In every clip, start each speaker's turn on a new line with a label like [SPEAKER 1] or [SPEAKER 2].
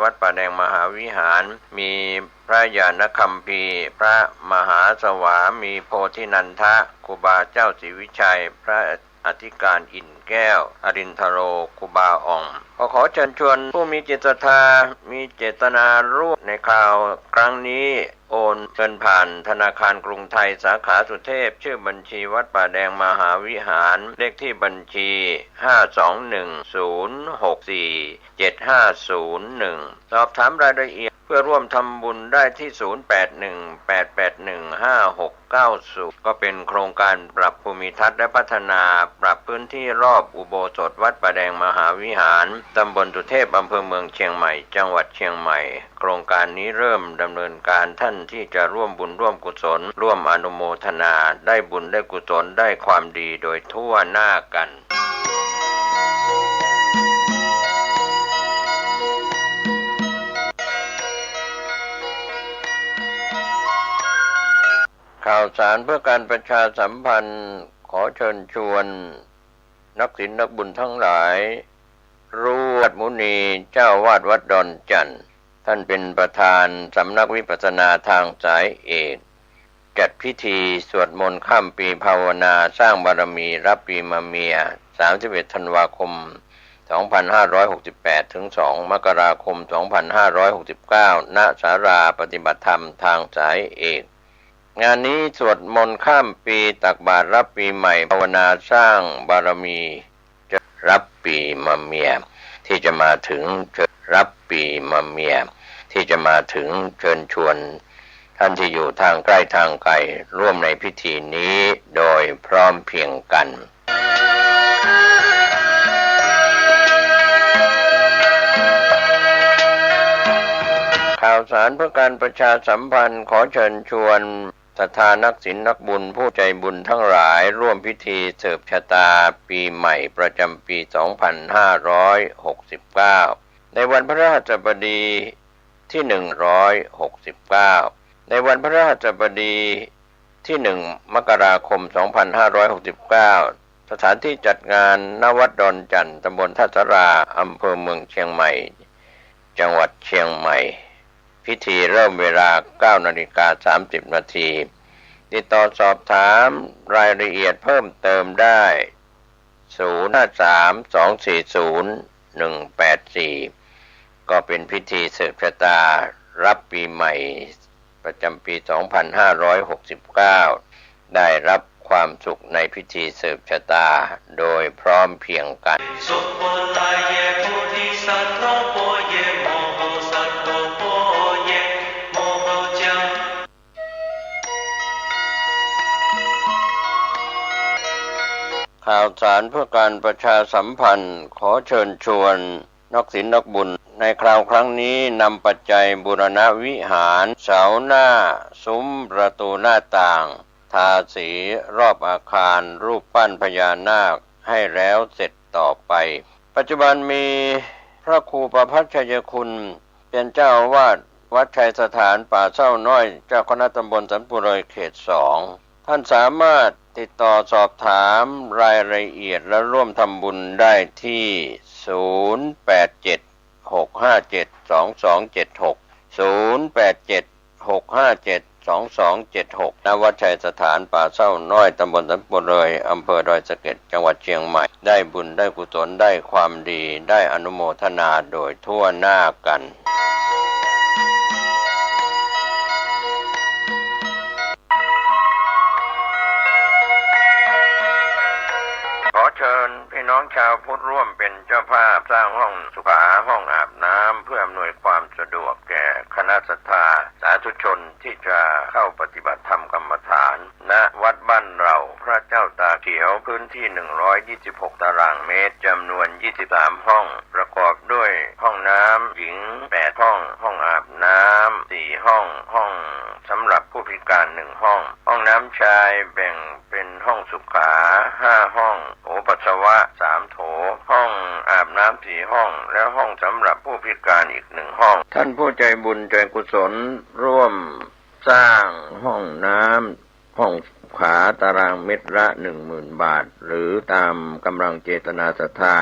[SPEAKER 1] วัดป่าแดงมหาวิหารมีพระญาณคัมภีร์พระมหาสวามีโพธินันทะครูบาเจ้าศรีวิชัยพระอธิการอิ่นแก้วอรินทโรครูบาอ่องขอเชิญชวนผู้มีจิตศรัทธามีเจตนาร่วมในข่าวครั้งนี้โอนเงินผ่านธนาคารกรุงไทยสาขาสุเทพชื่อบัญชีวัดป่าแดงมหาวิหารเลขที่บัญชี521064750สอบถามรายละเอียดเพื่อร่วมทำบุญได้ที่0818815690ก็เป็นโครงการปรับภูมิทัศน์และพัฒนาปรับพื้นที่รอบอุโบสถวัดป่าแดงมหาวิหารตำบลสุเทพอำเภอเมืองเชียงใหม่จังหวัดเชียงใหม่โครงการนี้เริ่มดำเนินการท่านที่จะร่วมบุญร่วมกุศลร่วมอนุโมทนาได้บุญได้กุศลได้ความดีโดยทั่วหน้ากันข่าวสารเพื่อการประชาสัมพันธ์ขอเชิญชวนนักศีลนักบุญทั้งหลายรู้วัดมุนีเจ้าวาดวัดดอนจันทร์ท่านเป็นประธานสำนักวิปัสสนาทางสายเอกจัดพิธีสวดมนต์ข้ามปีภาวนาสร้างบารมีรับปีมะเมีย31ธันวาคม2568ถึง2มกราคม2569ณศาลาปฏิบัติธรรมทางสายเอกงานนี้สวดมนต์ข้ามปีตักบาตรรับปีใหม่ภาวนาสร้างบารมีจะรับปีมะเมียที่จะมาถึงรับปีมะเมียที่จะมาถึงเชิญชวนท่านที่อยู่ทางใกล้ทางไกลร่วมในพิธีนี้โดยพร้อมเพรียงกันข่าวสารเพื่อการประชาสัมพันธ์ขอเชิญชวนศรัทธานักศีลนักบุญผู้ใจบุญทั้งหลายร่วมพิธีเสริมชะตาปีใหม่ประจำปี2569ในวันพฤหัสบดีที่169ในวันพฤหัสบดีที่1มกราคม2569สถานที่จัดงานณวัดดอนจันทร์ตำบลท่าสาราอำเภอเมืองเชียงใหม่จังหวัดเชียงใหม่พิธีเริ่มเวลา 9:30 น.ติดต่อสอบถามรายละเอียดเพิ่มเติมได้053-240-184ก็เป็นพิธีสืบชะตารับปีใหม่ประจำปี2569ได้รับความสุขในพิธีสืบชะตาโดยพร้อมเพรียงกันข่าวสารเพื่อการประชาสัมพันธ์ขอเชิญชวนนักศีลนักบุญในคราวครั้งนี้นำปัจจัยบูรณวิหารเสาหน้าซุ้มประตูหน้าต่างทาสีรอบอาคารรูปปั้นพญานาคให้แล้วเสร็จต่อไปปัจจุบันมีพระครูประภัชชัยคุณเป็นเจ้าอาวาสวัดชัยสถานป่าเศร้าน้อยเจ้าคณะตำบลสันปุเรยเขต2ท่านสามารถติดต่อสอบถามรายละเอียดและร่วมทำบุญได้ที่0876572276 0876572276ณวัดชัยสถานป่าเศร้าน้อยตำบลสันปุเรยอำเภอดอยสะเก็ดจังหวัดเชียงใหม่ได้บุญได้กุศลได้ความดีได้อนุโมทนาโดยทั่วหน้ากันเชิญพี่น้องชาวพุทธร่วมเป็นเจ้าภาพสร้างห้องสุขาห้องอาบน้ำเพื่ออำนวยความสะดวกแก่คณะศรัทธาสาธุชนที่จะเข้าปฏิบัติธรรมกรรมฐานณวัดบ้านเราพระเจ้าตาเขียวพื้นที่126ตารางเมตรจำนวน23ห้องประกอบด้วยห้องน้ำหญิง8ห้องห้องอาบน้ำ4ห้องห้องสำหรับผู้พิการ1ห้องห้องน้ำชายแบ่งเป็นห้องสุขา5ห้องโถปัสสาวะ3โถห้องอาบน้ำ4ห้องและห้องสำหรับผู้พิการอีก1ห้องท่านผู้ใจบุญใจกุศลร่วมสร้างห้องน้ำห้องขาตารางเมตรละ 10,000 บาทหรือตามกำลังเจตนาศรัทธา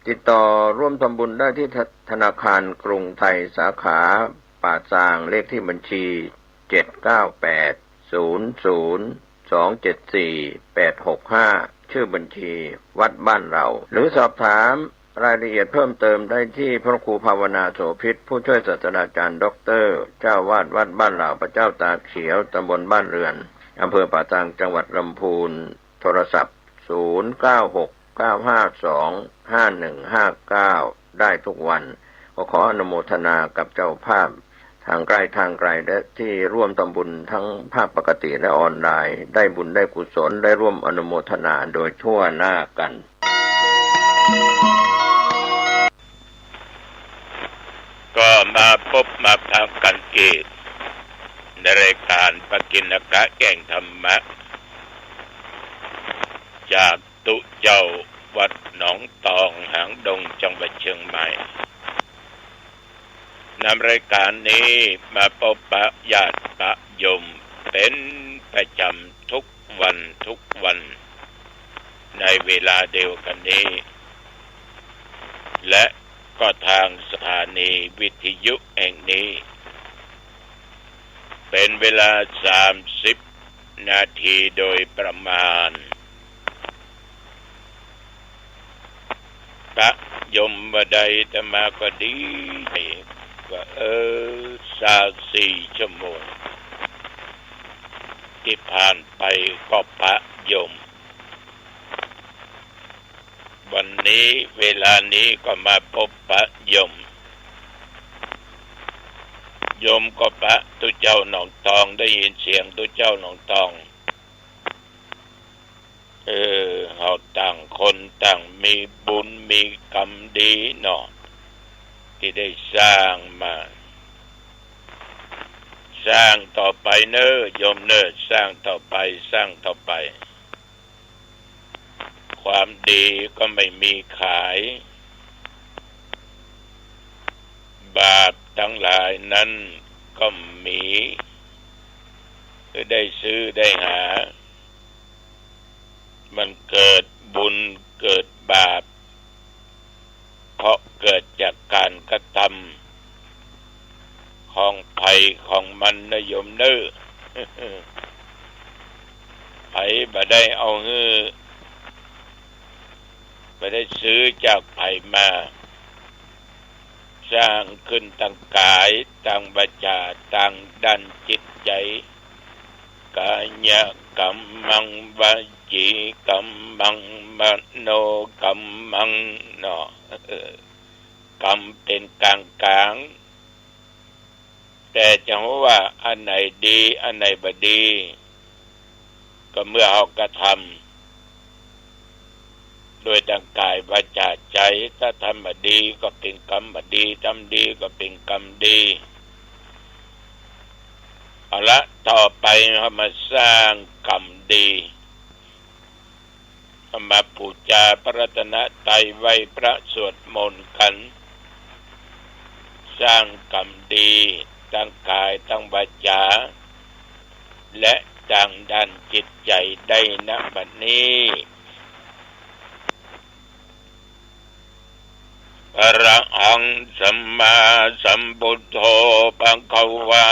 [SPEAKER 1] ติดต่อร่วมทำบุญได้ที่ธนาคารกรุงไทยสาขาป่าซางเลขที่บัญชี79800274865ชื่อบัญชีวัดบ้านเราหรือสอบถามรายละเอียดเพิ่มเติมได้ที่พระครูภาวนาโสภิตผู้ช่วยศาสตราจารย์ด็อกเตอร์เจ้าวาดวัดบ้านเหล่าพระเจ้าตาเขียวตำบลบ้านเรือนอำเภอป่าซางจังหวัดลำพูนโทรศัพท์0969525159ได้ทุกวันขออนุโมทนากับเจ้าภาพทางไกลและที่ร่วมทำบุญทั้งภาคปกติและออนไลน์ได้บุญได้กุศลได้ร่วมอนุโมทนาโดยทั่วหน้ากัน
[SPEAKER 2] ก็มาพบมาพักกันอีกในรายการปกิณกะแก่งธรรมะจากตุเจ้าวัดหนองตองหางดงจังหวัดเชียงใหม่นำรายการนี้มาพบปะญาติปะโยมเป็นประจำทุกวันในเวลาเดียวกันนี้และก็ทางสถานีวิทยุแห่งนี้เป็นเวลา30 นาทีโดยประมาณพระยมบดายธรรมาก็ดีว่า3-4 ชั่วโมงที่ผ่านไปก็พระยมวันนี้เวลานี้ก็มาพบพระยมก็พระตุเจ้าหนองตองได้ยินเสียงตุเจ้าหนองตองเฮาต่างคนต่างมีบุญมีกรรมดีเนาะที่ได้สร้างมาสร้างต่อไปเน้อโยมเน้อสร้างต่อไปความดีก็ไม่มีขายบาปทั้งหลายนั้นก็มีคือได้ซื้อได้หามันเกิดบุญเกิดบาปเพราะเกิดจากการกระทำของภัยของมันนะโยมเน้อไผบ่ได้เอาไม่ได้ซื้อจากไผมาสร้างขึ้นตั้งกายตั้งวาจาตั้งด้านจิตใจกายกัมมังวจีกัมมังมโนกัมมังเนาะกรรมเป็นกลางแต่จะว่าอันไหนดีอันไหนบ่ดีก็เมื่อเอากระทำโดยตั้งกายวาจาใจถ้าทำบ่ดีก็เป็นกรรมบ่ดีทำดีก็เป็นกรรมดีเอาละต่อไปเรามาสร้างกรรมดีมาบูชาพระรัตนตรัยไหว้พระสวดมนต์กันสร้างกรรมดีทั้งกายทั้งวาจาและทางด้านจิตใจได้ณบัดนี้อะระหังสัมมาสัมพุทโธภควา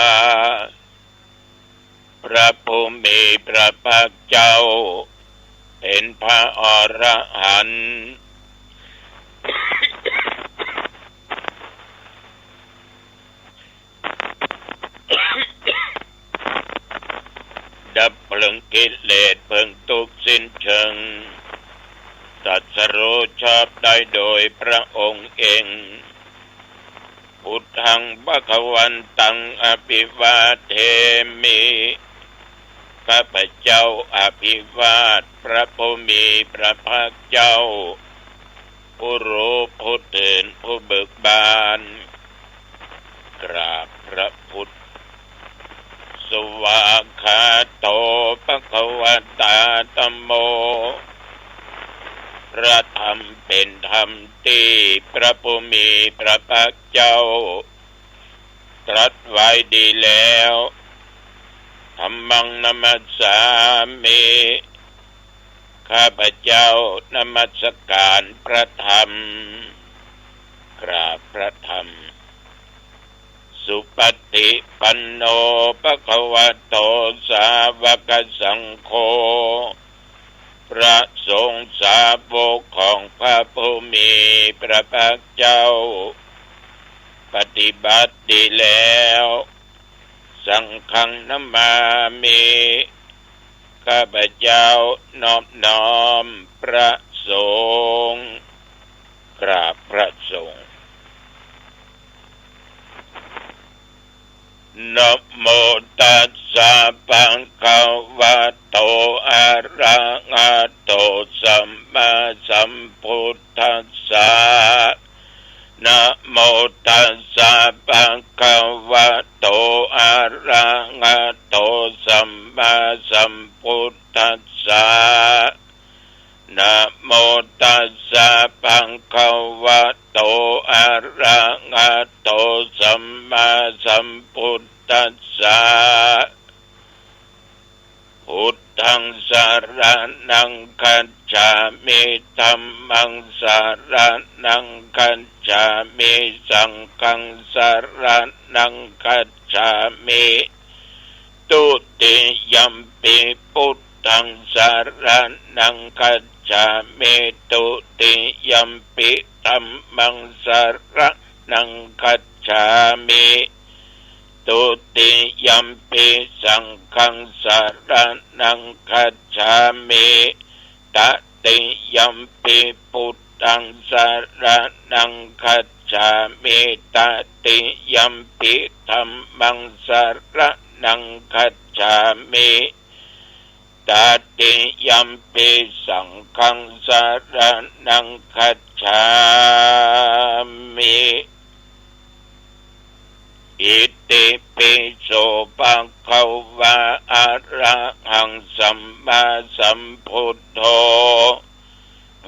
[SPEAKER 2] พระผู้มีพระภาคเจ้าเป็นพระอรหันต์ดับเพลิงกิเลสเพลิงทุกข์สิ้นเชิงตรัสรู้ชอบได้โดยพระองค์เองพุทธังภควันตังอภิวาเทมิข้าพเจ้าอภิวาทพระผู้มีพระภาคเจ้าผู้รู้ผู้ตื่นผู้เบิกบานกราบพระพุทธสวากขาโตภควตาธัมโมพระธรรมเป็นธรรมที่พระผู้มีพระภาคเจ้าตรัสไว้ดีแล้วธัมมังนัมสสามิ ข้าพเจ้านมัสการพระธรรมกราบพระธรรมสุปฏิปันโนภควโตสาวกสังโฆพระสงฆ์สาวกของพระผู้มีพระภาคเจ้าปฏิบัติดีแล้วสังฆังนัมมามิข้าพเจ้านอบน้อมพระสงฆ์กราบพระสงฆ์นะโมตัสสะภะคะวะโตอะระหะโตสัมมาสัมพุทธัสสะนะโมตัสสะภะคะวะโตอะระหะโตสัมมาสัมพุทธัสสะนะโมตัสสะภะคะวะโตอะระหะโตสัมมาสัมพุทธัสสะพุทธังสรณังคัจฉามิธัมมังสรณังคัจฉามิสังฆังสรณังคัจฉามิตุติยัมปิพุทธังสรณังคัจฉามิตุติยัมปิธัมมังสรณังคัจฉามิตุติยัมปิสังฆังสรณังคัจฉามิตติยัมปิพุทธังสรณังคัจฉามิตติยัมปิธัมมังสรณังคัจฉามิตติยัมปิสังฆังสรณังคัจฉามิอิติปิโสภะคะวะอะระหังสัมมาสัมพุทโธ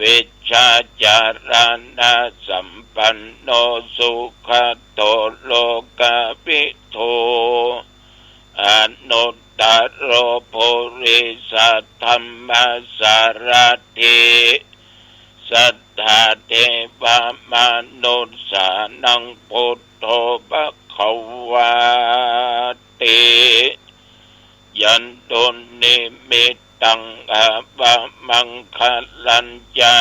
[SPEAKER 2] วิชชาจารณะสัมปันโนสุขโตโลกวิทูอนุตตโรปุริสัทธัมมาสารถิสัทธาเทวมนุสสานังพุทโธภควาติยันโดนิมิตังอาบะมังคะลัญญา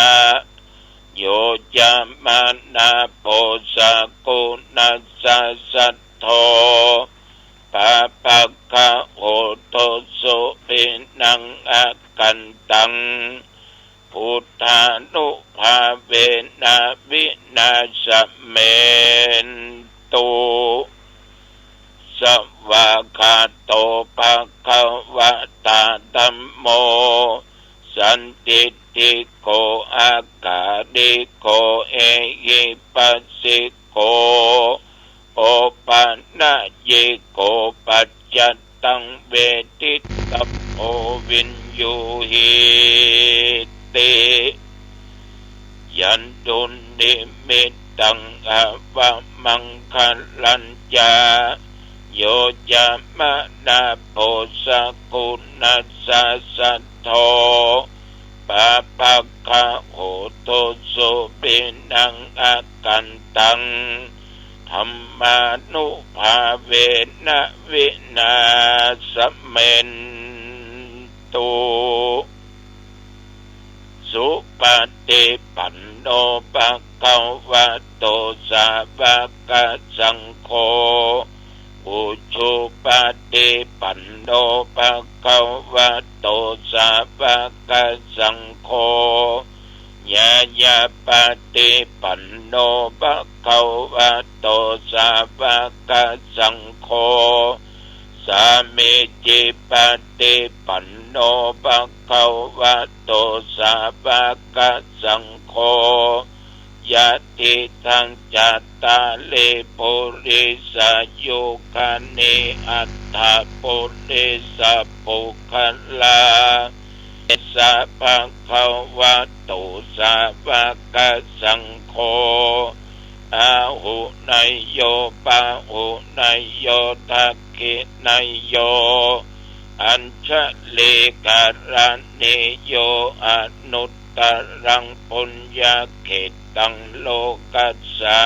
[SPEAKER 2] โยจามานาโพสกุณัสสะสัทโธปะปะคะโหโตสุปินังอากันตังพุทธานุภาเวนะวินาศเมนตุสวากขาโตภะคะวะตาธัมโมสันติติโกอากาลิโกเอหิปัสสิโกโอปันนะเยโกปัจจัตตังเวทิตัพโพวินยูหิติยันตุนิมิตังอาภะมังคะลัญญาโยจามนาโพสกุณัสสะสัทโธปะปะคะโหโตสุปินังอากันตังธัมมานุภาเวนะวินาศเมนตุสุปฏิปันโนภะคะวะโตสาวกสังโฆอุชุปฏิปันโนภะคะวะโตสาวกสังโฆญาญาปฏิปันโนภะคะวะโตสาวกสังโฆสามิจิปฏิปันโนภะคะวะโตสาวกสังโฆยะติทังจัตตาลิปุริสยุคานิอัตถปุริสปุคลาสัพพะคะวะโตสาวกสังโฆอาหุนายโยปะหุนายโยทักขินายโย อัญชลีการณิโยอนุตตรังปุญญาเขตังโลกัสสา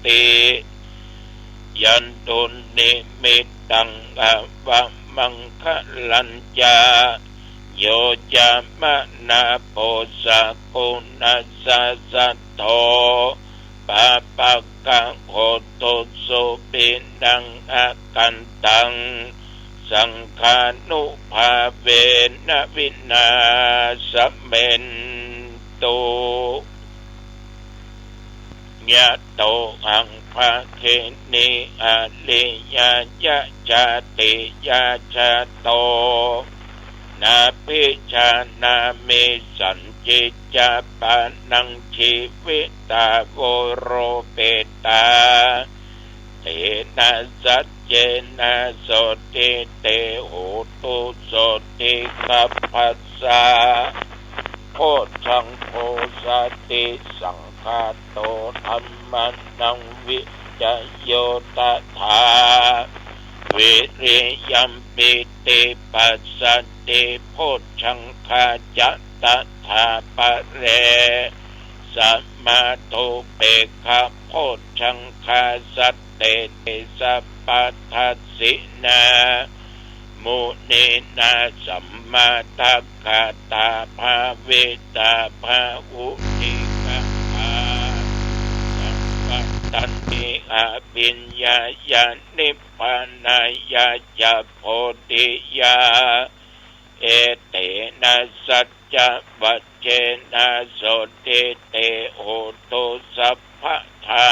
[SPEAKER 2] ติยันตุนิมิตตังอวะมังคะลัญญาโยจามะนาโปสะกุณัสสะสัทโธปะปะกะโคตุสุปินังอากันตังสังฆานุภาเวนะวินาสเมนตุยะโตอังภะเคนิอะลิยายะจาติยาชะโตนาภิชานามิสันจิจาปานังชีวิตาโวโรเปตาเตนะสัจเจนะโสติเตโหตุโสติกัปปัสสะโพชังโพสติสังฆาโตธัมมานังวิจโยตถาวิริยัมปิติปัสสติโพชังคาจัตถาปะเรสัมมาโตเปกขะโพชังคาสัตเตติสัพพัทธัสสินามุนีนาสัมมาทัคคาตาภาเวตาภาวุติกาภาสัมปัตตันติอาปิญญาญาณิพพานายาจะโพธิยาเอเตนะสัจจะวัจเจนะโสติเตโหตุสัพพทา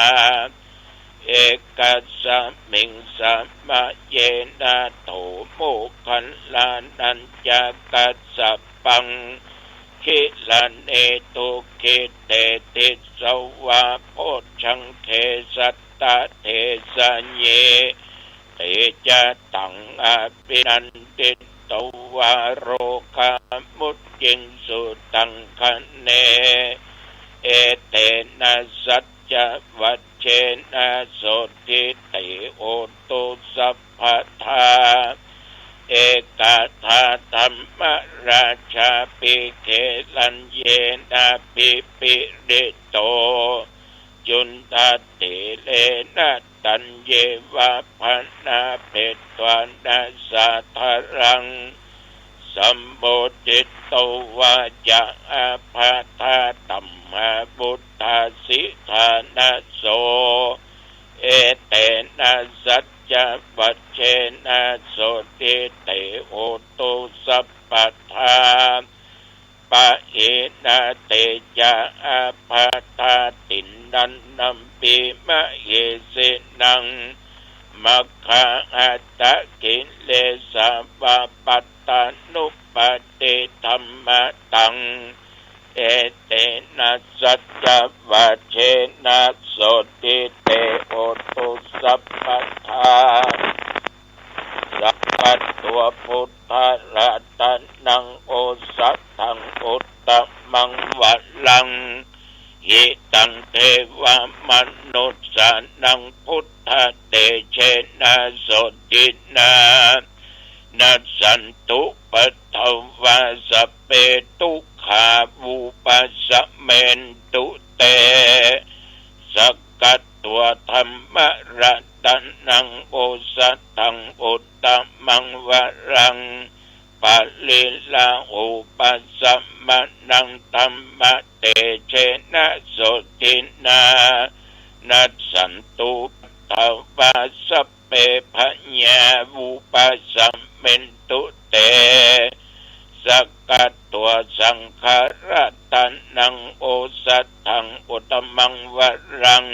[SPEAKER 2] เอกัสสมิงสัมมาเยนะโตโมคันลานัญจกัสสปังคิลันเอตุคิเตติสวะโพชังเขสัตตะเทสัญเยเตจะตังอภินันติตวาโรคามุตจิงสุตังคะเนเอเตนะสัจจะวัจเจนะโสติเตโอตุสัพพทาเอกาธาธัมมราชาปิเขลัญเยนะปิปิริโตจุนทติเลนะตัญเยวะพนาเปตวานาสาธารังสัมโพธิโตวาจะอาภาธาตัมมาบุตตาสิธานะโสเอเตนะสัจจะวัจเจนะโสติเตโหตุสัพพทาปะเอนะเตจะอาภาธาตินนันนัมปิมะเยสินังมัคคะอัตตะกิเลสะวะปัตตานุปติธัมมะตังเอเตนะสัจจะวัจเจนะโสติเตโหตุสัพพทาสัพพตัวพุทธรัตนังโอสัตถังอุตตมังวัลลังหิตังเทวมนุสสานังพุทธเตเชนะโสตินานัสสันตุปัทถวาสเปตุขาวูปัสสะเมนตุเตสกัตตัวธรรมรัตนังโอสัตถังอุตตมังวรังปะลิลาอุปัสสะมะนังธรรมะเตเชนะโสตินานัสสันตุปัทถวาสเปพญาวูปัสสะเมนตุเตสกัตตัวสังขารตันนังโอสัตถังอุตตมังวรัง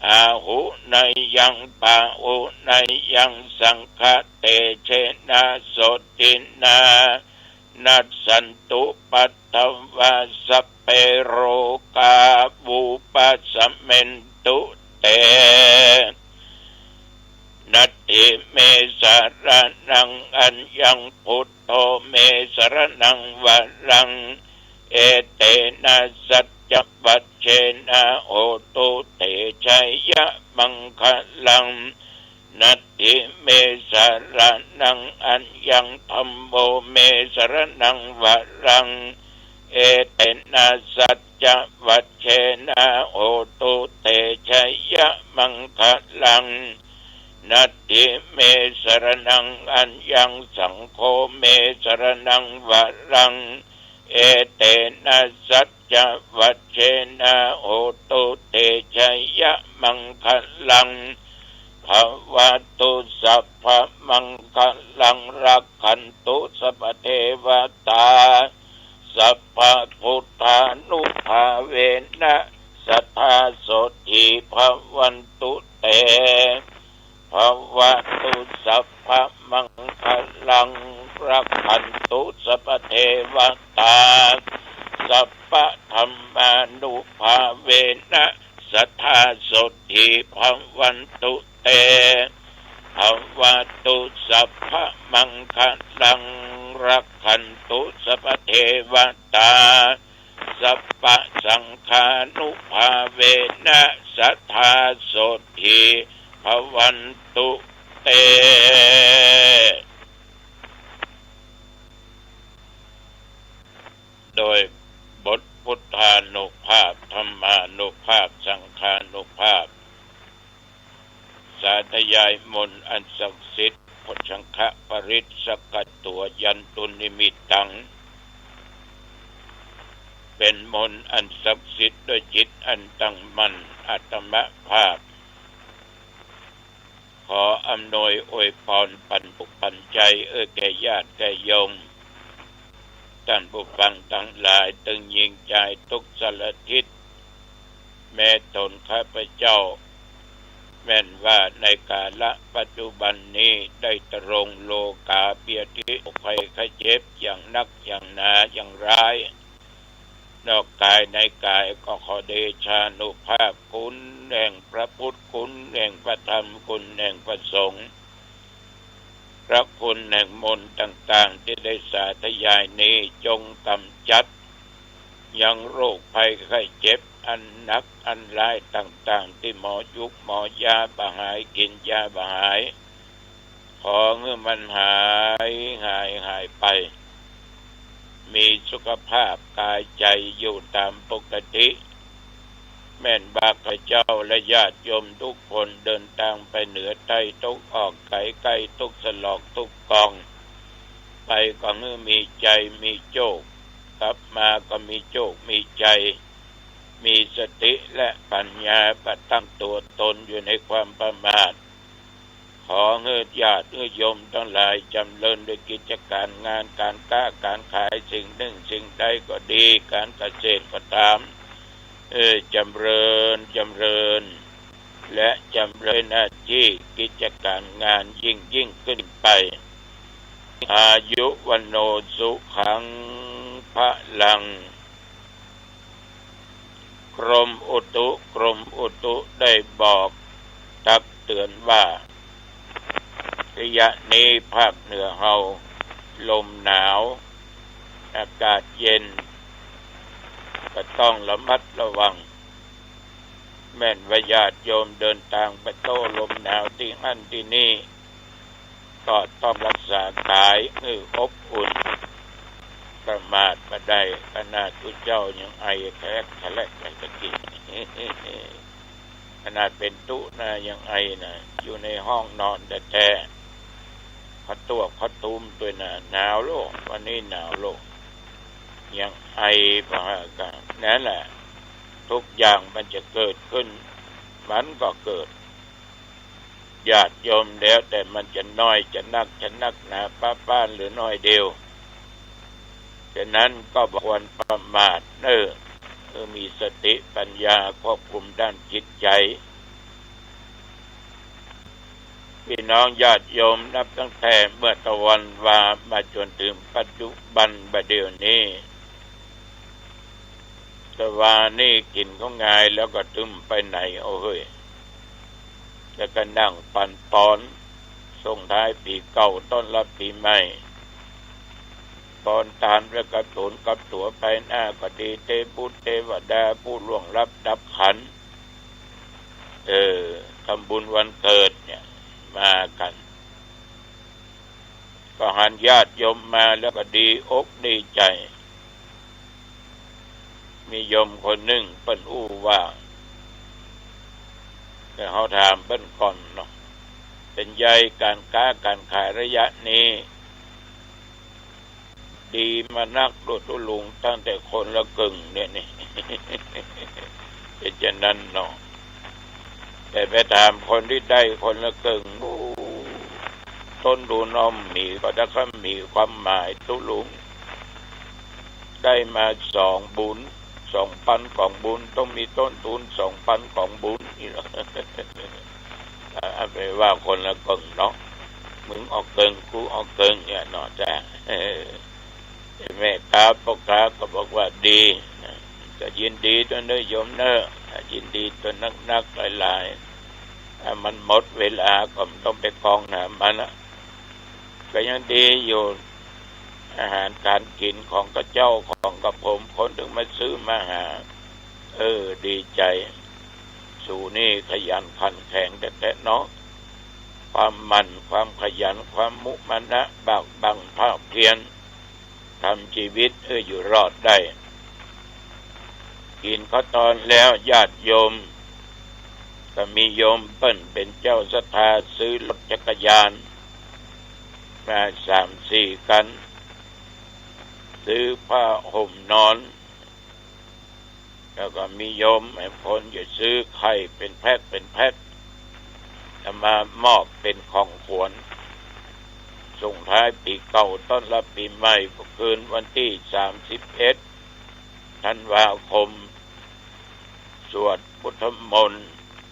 [SPEAKER 2] อาหุนายังปะอุนายังสังฆเตเชนะโสตินานัสสันตุปัตถวาสเปโรกาวูปัสสะเมนตุเตนัตถิเมสรนังอัญญังพุทโธเมสรนังวรังเอเตนะสัจจะวัจเจนะโหตุเตชัยยะมังคลัง นัตถิเมสรนังอัญญังธัมโมเมสรนังวะรังเอเตนะสัจจะวัชเชนะโหตุเตชัยยะมังคะลังนัตถิเมสรนังอัญญังสังโฆเมสรนังวะรังเอเตนะสัจจะวัชเชนะโหตุเตชัยยะมังคะลังภวตุสัพพมังคะลังรักขันตุสัพพเทวตาสัพพพุทธานุภาเวนะสัทธาโสติภวันตุเตภวตุสัพพมังคะลังรักขันตุสัพพเทวตาสัพพธัมมานุภาเวนะสัทธาโสติภวันตุเตภวตุสัพพมังคะลังรักขันตุสัพพเทวตาสัพพสังฆานุภาเวนะสัทธาโสติภวันตุเตโดยบทพุทธานุภาพธรรมานุภาพสังฆานุภาพสาธยายมนต์อันศักดิ์สิทธิ์พชังคะปริศสกัดตัวยันตุนิมิตตังเป็นมนต์อันศักดิ์สิทธิ์ด้วยจิตอันตั้งมั่นอัตมภาพขออำนวยอวยพรปันปุปันใจแก่ญาติแก่โยมท่านผู้ฟังทั้งหลายตึงยิงใจทุกสารทิศแม้ตนข้าพเจ้าแม้นว่าในกาลปัจจุบันนี้ได้ตรงโลกาเบียทิภัยไข้เจ็บอย่างนักอย่างหนาอย่างร้ายนอกกายในกายก็ขอเดชานุภาพคุณแห่งพระพุทธคุณแห่งพระธรรมคุณแห่งพระสงฆ์พระคุณแห่งมนต์ต่างๆที่ได้สาธยายนี้จงกำจัดยังโรคภัยไข้เจ็บอันหนักอันร้ายต่างๆที่หมอยุกหมอยาบหายกินยาบหายขอเมื่อมันหายไปมีสุขภาพกายใจอยู่ตามปกติแม่นบาข้าเจ้าและญาติโยมทุกคนเดินทางไปเหนือใต้ตกออกไกลใกล้ทุกสลอกทุกกองไปก็เมื่อมีใจมีโชคกลับมาก็มีโชคมีใจมีสติและปัญญาประตั้งตัวตนอยู่ในความประมาทขอเฮือญาติโยมทั้งหลายจำเริญด้วยกิจการงานการค้าการขายสิ่งหนึ่งสิ่งใดก็ดีการเกษตรก็ตามจำเริญและจำเริญหน้าที่กิจการงานยิ่งขึ้นไปอายุวันโนสุขังพลังกรมอุตุได้บอกตักเตือนว่าระยะนี้ภาคเหนือเฮาลมหนาวอากาศเย็นก็ต้องระมัดระวังแม่นว่าญาติโยมเดินทางไปโต้ลมหนาวที่นั่นที่นี่ก็ต้องรักษากายให้อบอุ่นประมาทบ่ได้ขนาดผู้เจ้ายังไอแคลกไปตะกี้ขนาดเป็นตุนะยังไอนะอยู่ในห้องนอนแท้ๆพัดตุ้มตัวน่ะหนาวโลกวันนี้หนาวโลกยังไอพะกันนั่นแหละทุกอย่างมันจะเกิดขึ้นมันก็เกิดญาติโยมแล้วแต่มันจะน้อยจะนักหนาป้านหรือน้อยเดียวฉะนั้นก็ควรประมาทมีสติปัญญาควบคุมด้านจิตใจพี่น้องญาติโยมนับตั้งแต่เมื่อตะวันวามาจนถึงปัจจุบันบัดเดี๋ยวนี้ตะวันนี่กินเขาง่ายแล้วก็ตึมไปไหนเอาเฮ้ยแล้วก็นั่งปั่นปอนส่งท้ายปีเก่าต้อนรับปีใหม่ตอนทานและกระตุนกับตัวไปหน้าก็ดีเทพุทธเทวดาผู้ล่วงลับดับขันทำบุญวันเกิดเนี่ย มากันก็หันญาติโยมมาแล้วก็ดีอกดีใจมีโยมคนหนึ่งเปิ้นอู้ว่าแต่เขาถามเปิ้นก่อนเนาะเป็นใหญ่การค้าการขายระยะนี้ดีมานักโดดตุลุงตั้งแต่คนละกึ่งเนี่ยนี่ เป็นเช่นนั้นเนาะแต่ไปถามคนที่ได้คนละกึ่งต้นดูน้อมมีก็จะก็มีความหมายตุลุงได้มา2 บุญ2,000ของบุญต้องมีต้นทุน2,000ของบุญนี่หรอ เอาไปว่าคนละกึ่งเนาะมึงออกกึ่งกูออกกึ่งเนี่ยเนาะจ้ะแม่ค้าพ่อค้าก็บอกว่าดีก็ยินดีตัวเนื้อโยมเนื้อยินดีตัวนักหลายๆถ้ามันหมดเวลาก็ต้องไปกองหามันนะก็ยังดีอยู่อาหารการกินของกระเจ้าของกระผมคนถึงมาซื้อมาหาดีใจสู่นี่ขยันขันแข็งแต่เนาะความมันความขยันความมุมานะบากบั่งภาคเพียรทำชีวิตอยู่รอดได้กินข้าวตอนแล้วญาติโยมก็มีโยมเปิ้นเป็นเจ้าศรัทธาซื้อรถจักรยานมา3-4 คันซื้อผ้าห่มนอนแล้วก็มีโยมไอ้คนจะซื้อไข่เป็นแพ็คจะมามอบเป็นของขวัญส่งท้ายปีเก่าต้อนรับปีใหม่คืนวันที่31 ธันวาคมสวดพุทธมนต์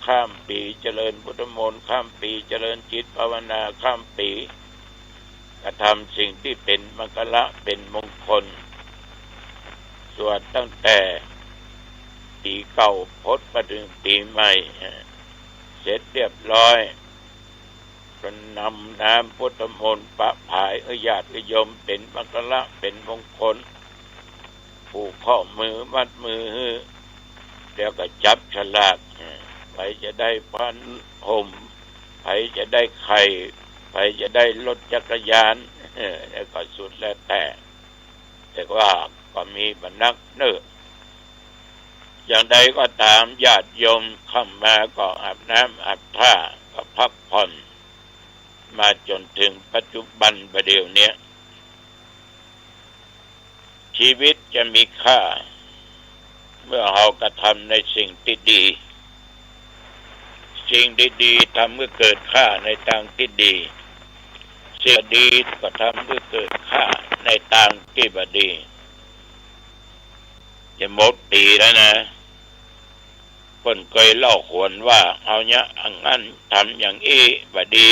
[SPEAKER 2] ข้ามปีเจริญพุทธมนต์ข้ามปีเจริญจิตภาวนาข้ามปีกระทำสิ่งที่เป็นมงคลเป็นมงคลสวดตั้งแต่ปีเก่าพดมาถึงปีใหม่เสร็จเรียบร้อยก็นำน้ำพุทธมนต์ประผายญาติโยมเป็นมงคลเป็นมงคลผูกข้อมือมัดมือแล้วก็จับฉลากใครจะได้พันห่มใครจะได้ไข่ใครจะได้รถจักรยานแล้วก็สุดแล้วแต่ว่าก็มีบรรนักเนื้ออย่างใดก็ตามญาติโยมเข้ามาก็อาบน้ำอาบท่าก็พักผ่อนมาจนถึงปัจจุบันประเดี๋ยวนี้ชีวิตจะมีค่าเมื่อเรากระทำในสิ่งที่ดีสิ่งดีๆทำเมื่อเกิดค่าในทางที่ดีสิ่งดีก็ทำเมื่อเกิดค่าในทางที่บดีจะหมดปีแล้วนะคนเคยเล่าขวนว่าเอาเนี้ยอังนั้นทำอย่างบดี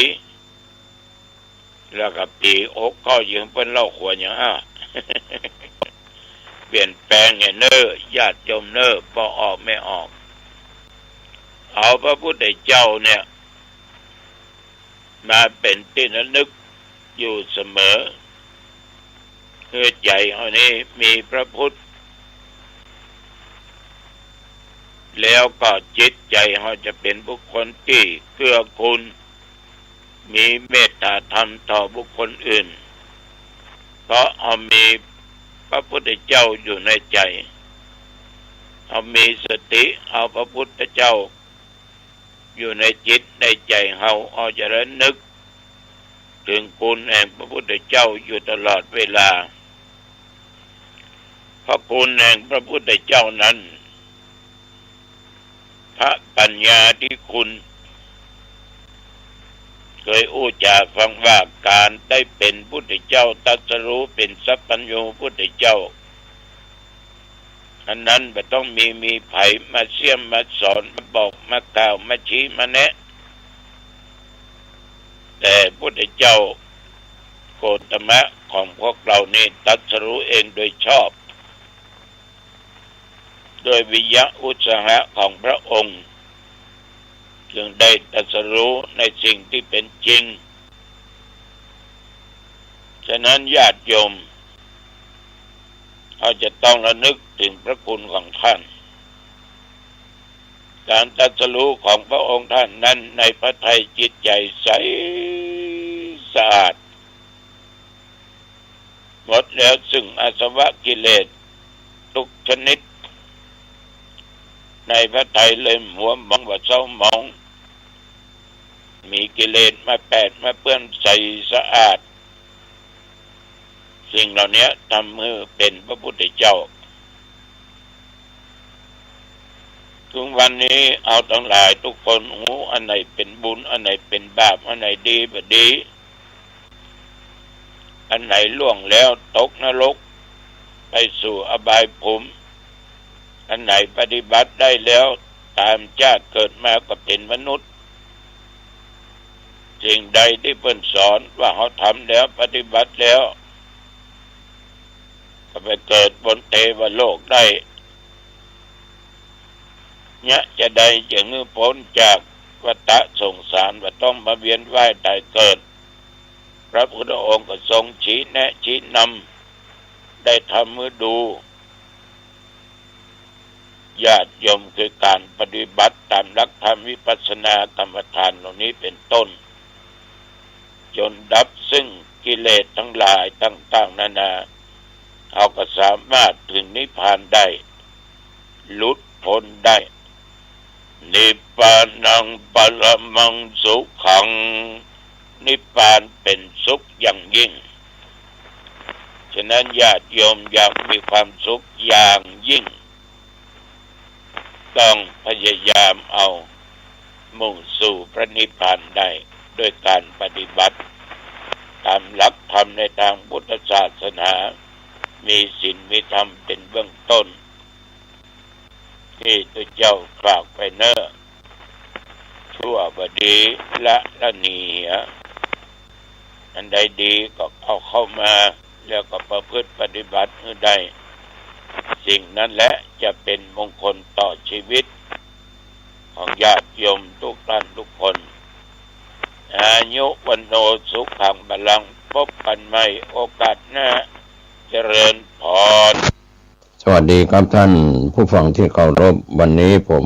[SPEAKER 2] แล้วกับปีอกก็ยังเป็นเล่าขวนอย่างเปลี่ยนแปลงเน้อญาติโยมเน้อพอออกไม่ออกเอาพระพุทธเจ้าเนี่ยมาเป็นที่ระลึกอยู่เสมอคือใจเอานี้มีพระพุทธแล้วก็จิตใจเขาจะเป็นบุคคลที่เกื้อกูลมีเมตตาธรรมต่อบุคคลอื่นเพราะเอามีพระพุทธเจ้าอยู่ในใจเอามีสติเอาพระพุทธเจ้าอยู่ในจิตในใจเขาเอาจะระลึกถึงคุณแห่งพระพุทธเจ้าอยู่ตลอดเวลาพระคุณแห่งพระพุทธเจ้านั้นพระปัญญาที่คุณเคยอู้จาฟังว่าการได้เป็นพุทธเจ้าตรัสรู้เป็นสัพพัญญูพุทธเจ้าอันนั้นไม่ต้องมีไผมาเสี่ยมมาสอนมาบอกมากล่าวมาชี้มาแนะแต่พุทธเจ้าโกตมะของพวกเรานี่ตรัสรู้เองโดยชอบโดยวิยะอุตสาหะของพระองค์จึงได้ตรัสรู้ในสิ่งที่เป็นจริงฉะนั้นญาติโยมเขาจะต้องระลึกถึงพระคุณของท่าน การตรัสรู้ของพระองค์ท่านนั้นในพระทัยจิตใจใสสะอาดหมดแล้วซึ่งอาสวะกิเลสทุกชนิดในพระทัยเลยมัวหมองว่าเศร้าหมองมีกิเลสมาแปดมาเปื้อนใสสะอาดสิ่งเหล่านี้ทำมือเป็นพระพุทธเจ้าถึงวันนี้เอาทั้งหลายทุกคนอันไหนเป็นบุญอันไหนเป็นบาปอันไหนดีบ่ดีอันไหนล่วงแล้วตกนรกไปสู่อบายภูมิอันไหนปฏิบัติได้แล้วตามชาติเกิดมาก็เป็นมนุษย์สิ่งใดที่เพิ่นสอนว่าเขาทำแล้วปฏิบัติแล้วก็ไปเกิดบนเทวโลกได้เนี่ยจะได้จะงื้อพ้นจากวัฏสงสารว่าต้องมาเวียนว่ายตายเกิดพระพุทธองค์ก็ทรงชี้แนะชี้นำได้ทำมือดูญาติโยมคือการปฏิบัติตามหลักธรรมวิปัสสนากรรมฐานเหล่านี้เป็นต้นจนดับซึ่งกิเลสทั้งหลายต่างๆนานาเขาก็สามารถถึงนิพพานได้หลุดพ้นได้นิพพานังปรมังสุขังนิพพานเป็นสุขอย่างยิ่งฉะนั้นญาติโยมอยากมีความสุขอย่างยิ่งต้องพยายามเอามุ่งสู่พระนิพพานได้ด้วยการปฏิบัติตามหลักธรรมในทางพุทธศาสนามีศีลมีธรรมเป็นเบื้องต้นที่ตัวเจ้ากล่าวไปเน้อชั่วบดีละเนียอันใดดีก็เอาเข้ามาแล้วก็ประพฤติปฏิบัติให้ได้สิ่งนั้นแหละจะเป็นมงคลต่อชีวิตของญาติโยมทุกท่านทุกคนอายุวันโนสุขังบาลังพบกันใหม่โอกาสหน้าเจริญพร
[SPEAKER 3] สวัสดีครับท่านผู้ฟังที่เคารพวันนี้ผม